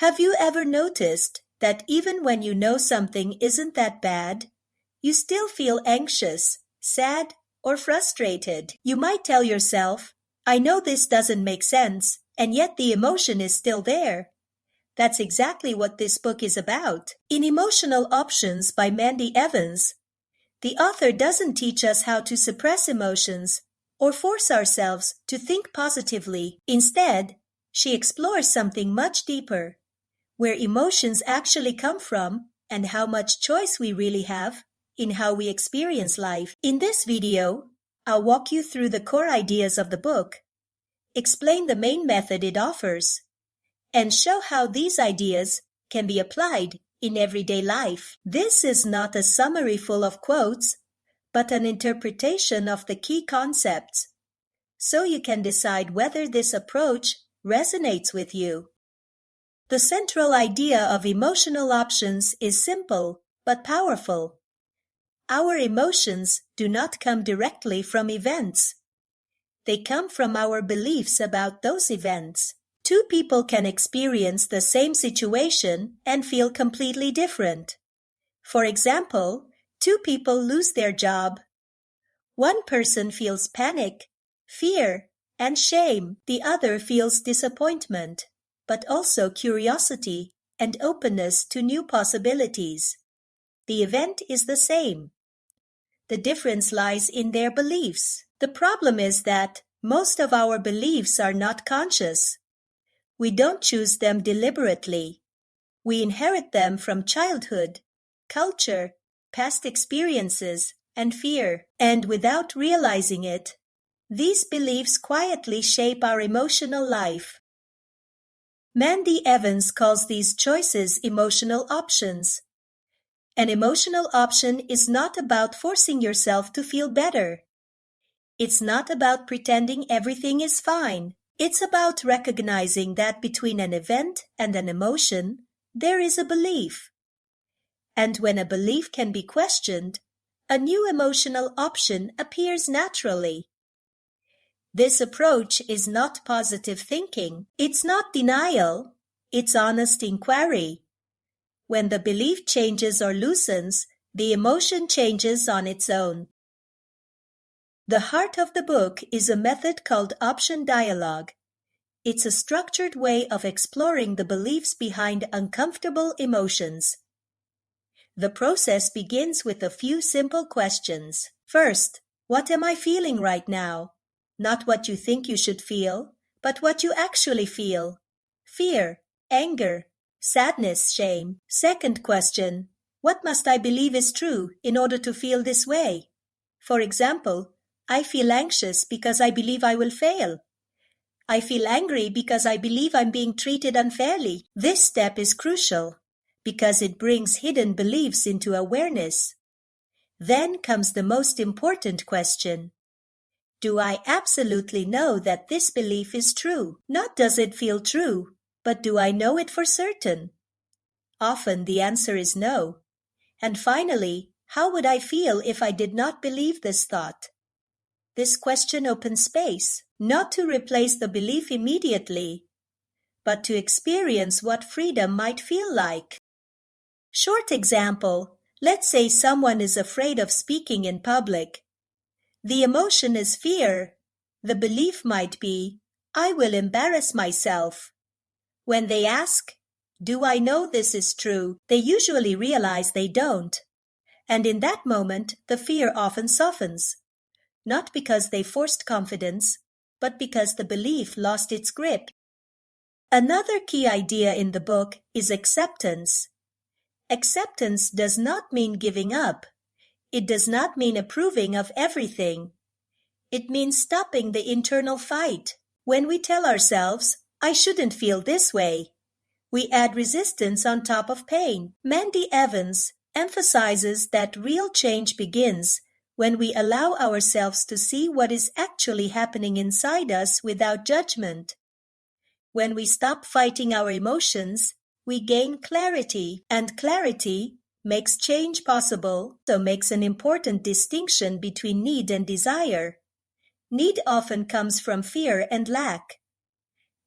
Have you ever noticed that even when you know something isn't that bad, you still feel anxious, sad, or frustrated? You might tell yourself, I know this doesn't make sense, and yet the emotion is still there. That's exactly what this book is about. In Emotional Options by Mandy Evans, the author doesn't teach us how to suppress emotions or force ourselves to think positively. Instead, she explores something much deeper, where emotions actually come from and how much choice we really have in how we experience life. In this video, I'll walk you through the core ideas of the book, explain the main method it offers, and show how these ideas can be applied in everyday life. This is not a summary full of quotes, but an interpretation of the key concepts, so you can decide whether this approach resonates with you. The central idea of emotional options is simple but powerful. Our emotions do not come directly from events. They come from our beliefs about those events. Two people can experience the same situation and feel completely different. For example, two people lose their job. One person feels panic, fear, and shame. The other feels disappointment, but also curiosity and openness to new possibilities. The event is the same. The difference lies in their beliefs. The problem is that most of our beliefs are not conscious. We don't choose them deliberately. We inherit them from childhood, culture, past experiences, and fear. And without realizing it, these beliefs quietly shape our emotional life. Mandy Evans calls these choices emotional options. An emotional option is not about forcing yourself to feel better. It's not about pretending everything is fine. It's about recognizing that between an event and an emotion, there is a belief. And when a belief can be questioned, a new emotional option appears naturally. This approach is not positive thinking. It's not denial. It's honest inquiry. When the belief changes or loosens, the emotion changes on its own. The heart of the book is a method called option dialogue. It's a structured way of exploring the beliefs behind uncomfortable emotions. The process begins with a few simple questions. First, what am I feeling right now? Not what you think you should feel, but what you actually feel. Fear, anger, sadness, shame. Second question, what must I believe is true in order to feel this way? For example, I feel anxious because I believe I will fail. I feel angry because I believe I'm being treated unfairly. This step is crucial because it brings hidden beliefs into awareness. Then comes the most important question. Do I absolutely know that this belief is true? Not does it feel true, but do I know it for certain? Often the answer is no. And finally, how would I feel if I did not believe this thought? This question opens space, not to replace the belief immediately, but to experience what freedom might feel like. Short example, let's say someone is afraid of speaking in public. The emotion is fear. The belief might be, I will embarrass myself. When they ask, do I know this is true? They usually realize they don't. And in that moment, the fear often softens. Not because they forced confidence, but because the belief lost its grip. Another key idea in the book is acceptance. Acceptance does not mean giving up. It does not mean approving of everything. It means stopping the internal fight. When we tell ourselves, I shouldn't feel this way, we add resistance on top of pain. Mandy Evans emphasizes that real change begins when we allow ourselves to see what is actually happening inside us without judgment. When we stop fighting our emotions, we gain clarity, and clarity makes change possible, so makes an important distinction between need and desire. Need often comes from fear and lack.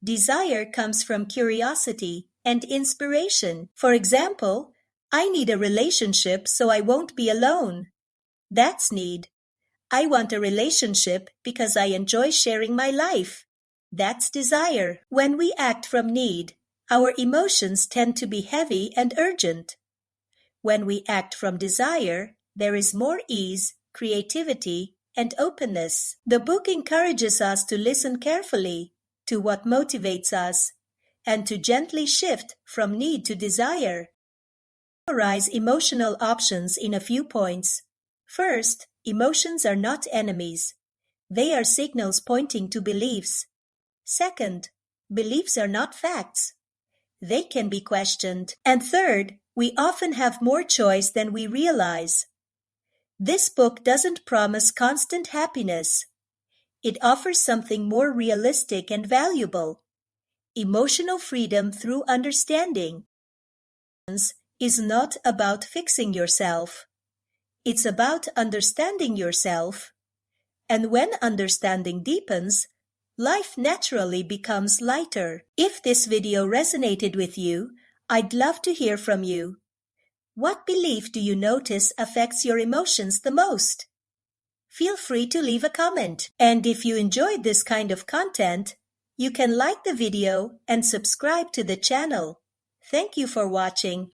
Desire comes from curiosity and inspiration. For example, I need a relationship so I won't be alone. That's need. I want a relationship because I enjoy sharing my life. That's desire. When we act from need, our emotions tend to be heavy and urgent. When we act from desire, there is more ease, creativity, and openness. The book encourages us to listen carefully to what motivates us and to gently shift from need to desire. Summarize emotional options in a few points. First, emotions are not enemies. They are signals pointing to beliefs. Second, beliefs are not facts. They can be questioned. And third, we often have more choice than we realize. This book doesn't promise constant happiness. It offers something more realistic and valuable. Emotional freedom through understanding is not about fixing yourself. It's about understanding yourself. And when understanding deepens, life naturally becomes lighter. If this video resonated with you, I'd love to hear from you. What belief do you notice affects your emotions the most? Feel free to leave a comment. And if you enjoyed this kind of content, you can like the video and subscribe to the channel. Thank you for watching.